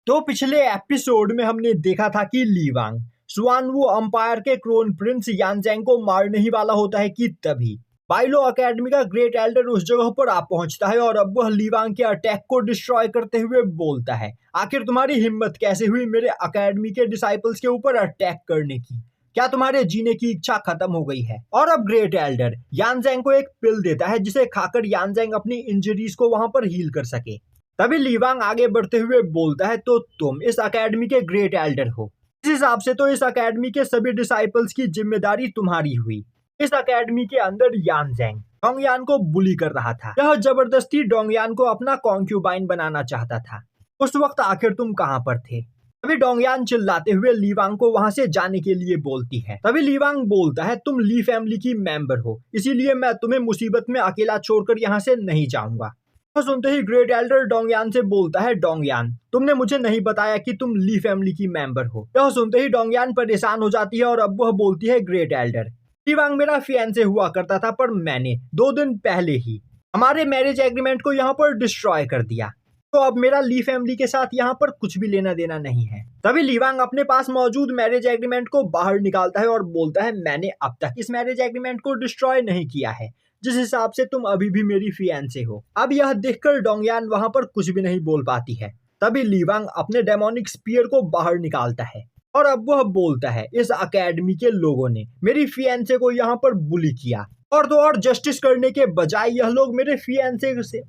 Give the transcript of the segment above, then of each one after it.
तो पिछले एपिसोड में हमने देखा था कि ली वांग शुआनवू अंपायर के क्रोन प्रिंस यानज़ेंग को मारने ही वाला होता है कि तभी बाइलो एकेडमी का ग्रेट एल्डर उस जगह पर आ पहुंचता है और अब वह ली वांग के अटैक को डिस्ट्रॉय करते हुए बोलता है, आखिर तुम्हारी हिम्मत कैसे हुई मेरे एकेडमी के डिसाइपल्स के ऊपर अटैक करने की? क्या तुम्हारे जीने की इच्छा खत्म हो गई है? और अब ग्रेट एल्डर यानज़ेंग को एक पिल देता है जिसे खाकर यानज़ेंग अपनी इंजरीज को वहां पर हील कर सके। तभी ली वांग आगे बढ़ते हुए बोलता है, तो तुम इस अकेडमी के ग्रेट एल्डर हो, इस हिसाब से तो इस अकेडमी के सभी डिसाइपल्स की जिम्मेदारी तुम्हारी हुई। इस अकेडमी के अंदर यानज़ेंग डोंगयान को बुली कर रहा था। यह जबरदस्ती डोंगयान को अपना कॉन्क्यूबाइन बनाना चाहता था। उस वक्त आखिर तुम कहां पर थे? तभी डोंगयान चिल्लाते हुए ली वांग को वहां से जाने के लिए बोलती है। तभी ली वांग बोलता है, तुम ली फैमिली की मेंबर हो, इसीलिए मैं तुम्हें मुसीबत में अकेला छोड़कर यहाँ से नहीं जाऊंगा। सुनते ही ग्रेट एल्डर डोंगयान से बोलता है, डोंगयान तुमने मुझे नहीं बताया कि तुम ली फैमिली की मेंबर हो। यह सुनते ही डोंगयान परेशान हो जाती है और अब वह बोलती है, ग्रेट एल्डर ली वांग मेरा फियांसे हुआ करता था, पर मैंने 2 दिन पहले ही हमारे मैरिज एग्रीमेंट को यहाँ पर डिस्ट्रॉय कर दिया, तो अब मेरा ली फैमिली के साथ यहाँ पर कुछ भी लेना देना नहीं है। तभी ली वांग अपने पास मौजूद मैरिज एग्रीमेंट को बाहर निकालता है और बोलता है, मैंने अब तक इस मैरिज एग्रीमेंट को डिस्ट्रॉय नहीं किया है, जिस हिसाब से तुम अभी भी मेरी फियांसे हो। अब यह देखकर डोंगयान वहां पर कुछ भी नहीं बोल पाती है। तभी ली वांग अपने डेमोनिक स्पीयर को बाहर निकालता है और अब वह बोलता है, इस अकेडमी के लोगों ने मेरी फियांसे को यहाँ पर बुली किया, और तो और जस्टिस करने के बजाय यह लोग मेरे फियांसे से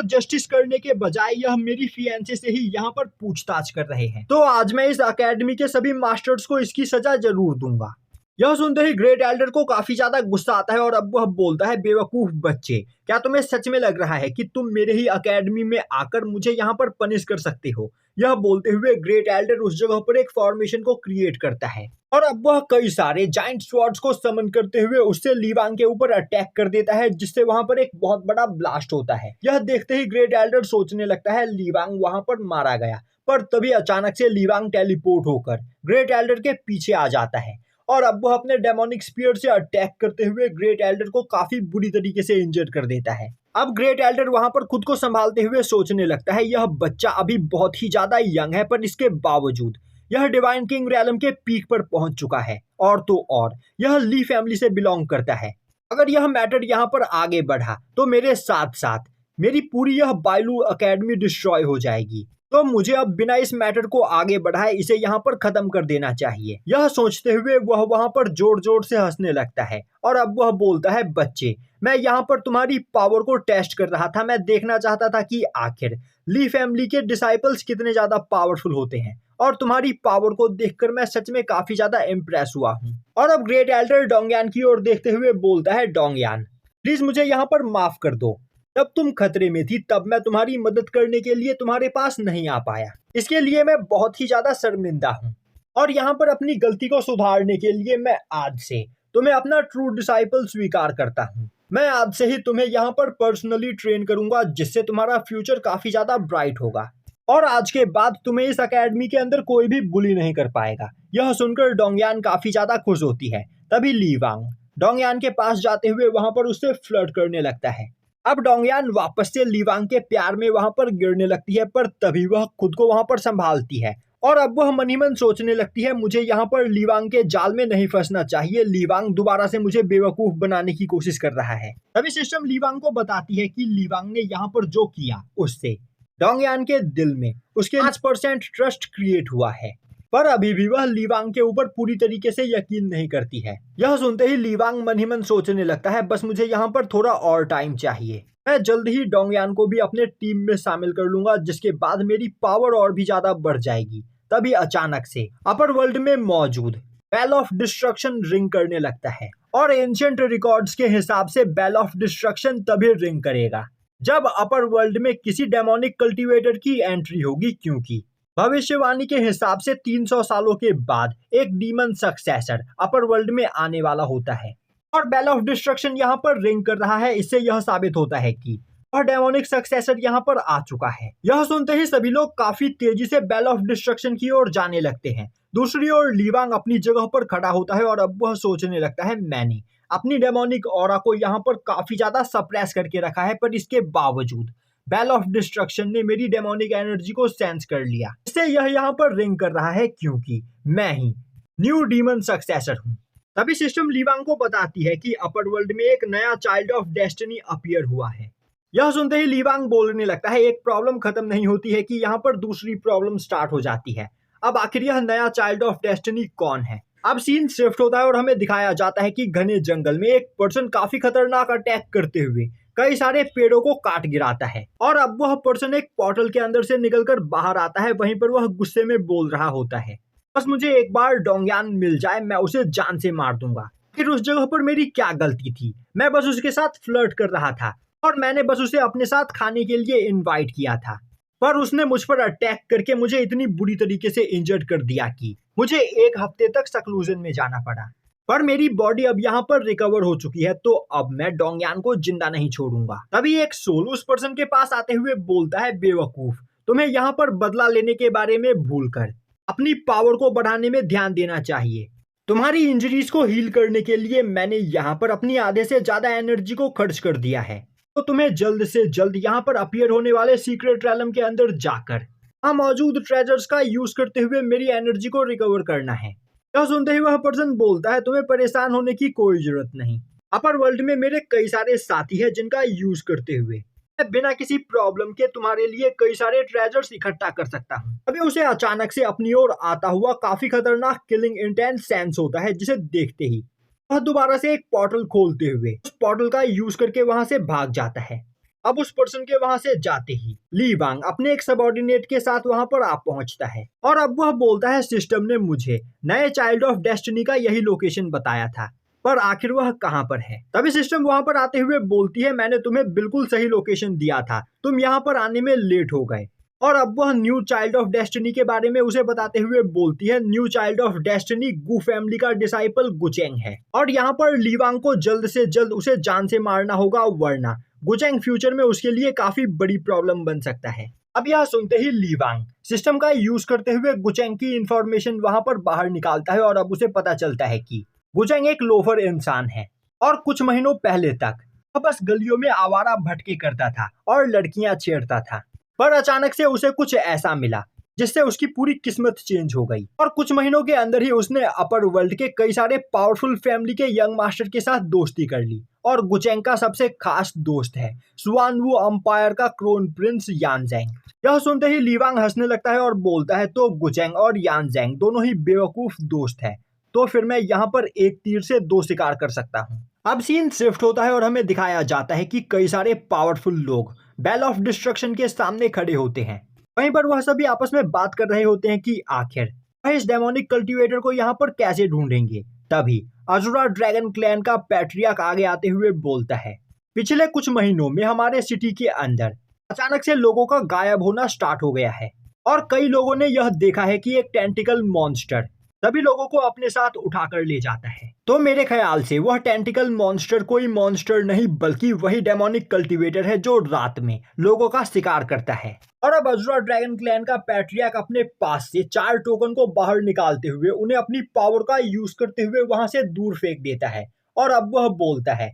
जस्टिस करने के बजाय यह मेरी फियांसे से ही यहाँ पर पूछताछ कर रहे हैं। तो आज मैं इस अकेडमी के सभी मास्टर्स को इसकी सजा जरूर दूंगा। यह सुनते ही ग्रेट एल्डर को काफी ज्यादा गुस्सा आता है और अब वह बोलता है, बेवकूफ बच्चे, क्या तुम्हें सच में लग रहा है कि तुम मेरे ही अकेडमी में आकर मुझे यहाँ पर पनिश कर सकते हो? यह बोलते हुए ग्रेट एल्डर उस जगह पर एक फॉर्मेशन को क्रिएट करता है और अब वह कई सारे जाइंट स्वॉर्ड्स को समन करते हुए उससे ली वांग के ऊपर अटैक कर देता है, जिससे वहां पर एक बहुत बड़ा ब्लास्ट होता है। यह देखते ही ग्रेट एल्डर सोचने लगता है ली वांग वहां पर मारा गया, पर तभी अचानक से ली वांग टेलीपोर्ट होकर ग्रेट एल्डर के पीछे आ जाता है और अब वह अपने डेमोनिक स्पीयर से अटैक करते हुए ग्रेट एल्डर को काफी बुरी तरीके से इंजर कर देता है। अब ग्रेट एल्डर वहां पर खुद को संभालते हुए सोचने लगता है, यह बच्चा अभी बहुत ही ज्यादा यंग है, पर इसके बावजूद यह डिवाइन किंग रैलम के पीक पर पहुंच चुका है, और तो और यह ली फैमिली से बिलोंग करता है। अगर यह मैटर यहाँ पर आगे बढ़ा तो मेरे साथ साथ मेरी पूरी यह बाइलू अकेडमी डिस्ट्रॉय हो जाएगी। तो मुझे अब बिना इस मैटर को आगे बढ़ाए इसे यहाँ पर खत्म कर देना चाहिए। यह सोचते हुए वह वहां पर जोर जोर से हंसने लगता है और अब वह बोलता है, बच्चे, मैं यहाँ पर तुम्हारी पावर को टेस्ट कर रहा था। मैं देखना चाहता था कि आखिर ली फैमिली के डिसाइपल्स कितने ज्यादा पावरफुल होते हैं, और तुम्हारी पावर को देखकर मैं सच में काफी ज्यादा इम्प्रेस हुआ हूँ। और अब ग्रेट एल्डर डोंगयान की ओर देखते हुए बोलता है, डोंगयान प्लीज मुझे यहाँ पर माफ कर दो। जब तुम खतरे में थी तब मैं तुम्हारी मदद करने के लिए तुम्हारे पास नहीं आ पाया, इसके लिए मैं बहुत ही ज्यादा शर्मिंदा हूँ, और यहाँ पर अपनी गलती को सुधारने के लिए मैं आज से तुम्हें अपना ट्रू डिसाइपल स्वीकार करता हूँ। मैं आज से ही तुम्हें यहाँ पर पर्सनली ट्रेन करूंगा, जिससे तुम्हारा फ्यूचर काफी ज्यादा ब्राइट होगा, और आज के बाद तुम्हें इस अकेडमी के अंदर कोई भी बुली नहीं कर पाएगा। यह सुनकर डोंगयान काफी ज्यादा खुश होती है। तभी ली वांग डोंगयान के पास जाते हुए वहां पर उससे फ्लर्ट करने लगता है। अब डोंगयान वापस से ली वांग के प्यार में वहां पर गिरने लगती है, पर तभी वह खुद को वहां पर संभालती है और अब वह मन ही मन सोचने लगती है, मुझे यहाँ पर ली वांग के जाल में नहीं फंसना चाहिए। ली वांग दोबारा से मुझे बेवकूफ बनाने की कोशिश कर रहा है। तभी सिस्टम ली वांग को बताती है कि ली वांग ने यहाँ पर जो किया उससे डोंगयान के दिल में उसके 5% ट्रस्ट क्रिएट हुआ है, पर अभी भी वह ली वांग के ऊपर पूरी तरीके से यकीन नहीं करती है। यह सुनते ही ली वांग मन ही मन सोचने लगता है, बस मुझे यहाँ पर थोड़ा और टाइम चाहिए। मैं जल्द ही डोंगयान को भी अपने टीम में शामिल कर लूंगा, जिसके बाद मेरी पावर और भी ज्यादा बढ़ जाएगी। तभी अचानक से अपर वर्ल्ड में मौजूद बेल ऑफ डिस्ट्रक्शन रिंग करने लगता है, और एंशिएंट रिकॉर्ड्स के हिसाब से बेल ऑफ डिस्ट्रक्शन तभी रिंग करेगा जब अपर वर्ल्ड में किसी डेमोनिक कल्टीवेटर की एंट्री होगी, क्योंकि भविष्यवाणी के हिसाब से 300 सालों के बाद एक डीमन सक्सेसर अपर वर्ल्ड में आने वाला होता है, और बेल ऑफ डिस्ट्रक्शन यहाँ पर रिंग कर रहा है। इससे यह साबित होता है कि वह डेमोनिक सक्सेसर यहाँ पर आ चुका है। यह सुनते ही सभी लोग काफी तेजी से बेल ऑफ डिस्ट्रक्शन की ओर जाने लगते हैं। दूसरी ओर ली वांग अपनी जगह पर खड़ा होता है और अब वह सोचने लगता है, मैंने अपनी डेमोनिक ऑरा को यहाँ पर काफी ज्यादा सप्रेस करके रखा है, पर इसके बावजूद बेल ऑफ डिस्ट्रक्शन ने मेरी डेमोनिक एनर्जी को सेंस कर लिया, इससे यह यहाँ पर रिंग कर रहा है क्योंकि मैं ही न्यू डीमन सक्सेसर हूँ। तभी सिस्टम लीवांग को बताती है कि अपर वर्ल्ड में एक नया चाइल्ड ऑफ डेस्टिनी अपीयर हुआ है। यह सुनते ही लीवांग बोलने लगता है, एक प्रॉब्लम खत्म नहीं होती है कि यहाँ पर दूसरी प्रॉब्लम स्टार्ट हो जाती है। अब आखिर यह नया चाइल्ड ऑफ डेस्टिनी कौन है? अब सीन शिफ्ट होता है और हमें दिखाया जाता है कि घने जंगल में एक पर्सन काफी खतरनाक अटैक करते हुए कई सारे पेड़ों को काट गिराता है और अब वह पर्सन एक पोर्टल के अंदर से निकलकर बाहर आता है। वहीं पर वह गुस्से में बोल रहा होता है, बस मुझे एक बार डोंगयान मिल जाए, मैं उसे जान से मार दूंगा। फिर उस जगह पर मेरी क्या गलती थी? मैं बस उसके साथ फ्लर्ट कर रहा था और मैंने बस उसे अपने साथ खाने के लिए इनवाइट किया था, पर उसने मुझ पर अटैक करके मुझे इतनी बुरी तरीके से इंजर्ड कर दिया कि मुझे 1 हफ्ते तक सक्लूजन में जाना पड़ा। पर मेरी बॉडी अब यहाँ पर रिकवर हो चुकी है, तो अब मैं डोंगयान को जिंदा नहीं छोड़ूंगा। तभी एक सोल उस पर्सन के पास आते हुए बोलता है, बेवकूफ, तुम्हें यहाँ पर बदला लेने के बारे में भूलकर अपनी पावर को बढ़ाने में ध्यान देना चाहिए। तुम्हारी इंजरीज को हील करने के लिए मैंने यहाँ पर अपनी आधे से ज्यादा एनर्जी को खर्च कर दिया है, तो तुम्हें जल्द से जल्द यहाँ पर अपीयर होने वाले सीक्रेट रैलम के अंदर जाकर वहाँ मौजूद ट्रेजर्स का यूज करते हुए मेरी एनर्जी को रिकवर करना है। यह सुनते ही वह पर्सन बोलता है, तुम्हें परेशान होने की कोई जरूरत नहीं। अपर वर्ल्ड में मेरे कई सारे साथी हैं जिनका यूज करते हुए मैं बिना किसी प्रॉब्लम के तुम्हारे लिए कई सारे ट्रेजर्स इकट्ठा कर सकता हूँ। अभी उसे अचानक से अपनी ओर आता हुआ काफी खतरनाक किलिंग इंटेंस सेंस होता है, जिसे देखते ही वह दोबारा से एक पोर्टल खोलते हुए उस पोर्टल का यूज करके वहां से भाग जाता है। अब उस पर्सन के वहां से जाते ही लीवांग अपने एक सबऑर्डिनेट के साथ वहां पर आ पहुंचता है और अब वह बोलता है, सिस्टम ने मुझे नए चाइल्ड ऑफ डेस्टिनी का यही लोकेशन बताया था, पर आखिर वह कहां पर है? तभी सिस्टम वहां पर आते हुए बोलती है, मैंने तुम्हें बिल्कुल सही लोकेशन दिया था, तुम यहाँ पर आने में लेट हो गए। और अब वह न्यू चाइल्ड ऑफ डेस्टिनी के बारे में उसे बताते हुए बोलती है, न्यू चाइल्ड ऑफ डेस्टिनी गु फैमिली का डिसाइपल गुचेंग है और यहाँ पर लीवांग को जल्द से जल्द उसे जान से मारना होगा, वरना गुचेंग फ्यूचर में उसके लिए काफी बड़ी प्रॉब्लम बन सकता है। अब यह सुनते ही लीवांग सिस्टम का यूज करते हुए गुचेंग की इंफॉर्मेशन वहां पर बाहर निकालता है और अब उसे पता चलता है कि गुचेंग एक लोफर इंसान है और कुछ महीनों पहले तक वह बस गलियों में आवारा भटके करता था और लड़कियां छेड़ता था, पर अचानक से उसे कुछ ऐसा मिला जिससे उसकी पूरी किस्मत चेंज हो गई और कुछ महीनों के अंदर ही उसने अपर वर्ल्ड के कई सारे पावरफुल फैमिली के यंग मास्टर के साथ दोस्ती कर ली और गुचेंग का सबसे खास दोस्त है सुआनवू अंपायर का क्रोन प्रिंस यानजेंग। यह सुनते ही लीवांग हंसने लगता है और बोलता है, तो गुचेंग और यानजेंग दोनों ही बेवकूफ दोस्त हैं, तो फिर मैं यहाँ पर एक तीर से 2 शिकार कर सकता हूँ। अब सीन शिफ्ट होता है और हमें दिखाया जाता है कि कई सारे पावरफुल लोग बेल ऑफ डिस्ट्रक्शन के सामने खड़े होते हैं। वहीं पर वह सभी आपस में बात कर रहे होते हैं कि आखिर वह इस डेमोनिक कल्टीवेटर को यहाँ पर कैसे ढूंढेंगे। तभी अजुरा ड्रैगन क्लैन का पैट्रियार्क आगे आते हुए बोलता है, पिछले कुछ महीनों में हमारे सिटी के अंदर अचानक से लोगों का गायब होना स्टार्ट हो गया है और कई लोगों ने यह देखा है कि एक टेंटिकल मॉन्स्टर सभी लोगों को अपने साथ उठाकर ले जाता है। तो मेरे ख्याल से वह टेंटिकल मॉन्स्टर कोई मॉन्स्टर नहीं बल्कि वही डेमोनिक कल्टीवेटर है जो रात में लोगों का शिकार करता है। और अब अजुरा ड्रैगन क्लैन का पैट्रियार्क अपने पास से 4 टोकन को बाहर निकालते हुए उन्हें अपनी पावर का यूज करते हुए वहां से दूर फेंक देता है और अब वह बोलता है,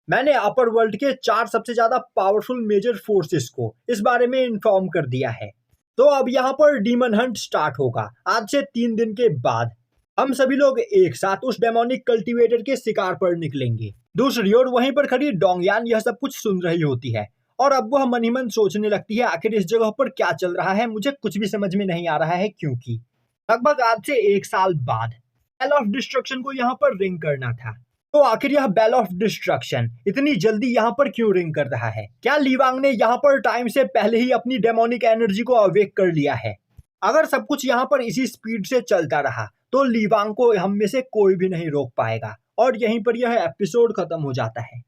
मैंने अपर वर्ल्ड के 4 सबसे ज्यादा पावरफुल मेजर फोर्सेस को इस बारे में इन्फॉर्म कर दिया है, तो अब यहाँ पर डीमन हंट स्टार्ट होगा। आज से 3 दिन के बाद हम सभी लोग एक साथ उस डेमोनिक कल्टीवेटर के शिकार पर निकलेंगे। दूसरी ओर वहीं पर खड़ी डोंगयान यह सब कुछ सुन रही होती है और अब वह मन ही मन सोचने लगती है, आखिर इस जगह पर क्या चल रहा है, मुझे कुछ भी समझ में नहीं आ रहा है, क्योंकि लगभग आज से 1 साल बाद बेल ऑफ डिस्ट्रक्शन को यहाँ पर रिंग करना था। तो आखिर यह बेल ऑफ डिस्ट्रक्शन इतनी जल्दी यहाँ पर क्यों रिंग कर रहा है? क्या लीवांग ने यहाँ पर टाइम से पहले ही अपनी डेमोनिक एनर्जी को अवेक कर लिया है? अगर सब कुछ यहाँ पर इसी स्पीड से चलता रहा तो लीवांग को हम में से कोई भी नहीं रोक पाएगा और यहीं पर यह एपिसोड खत्म हो जाता है।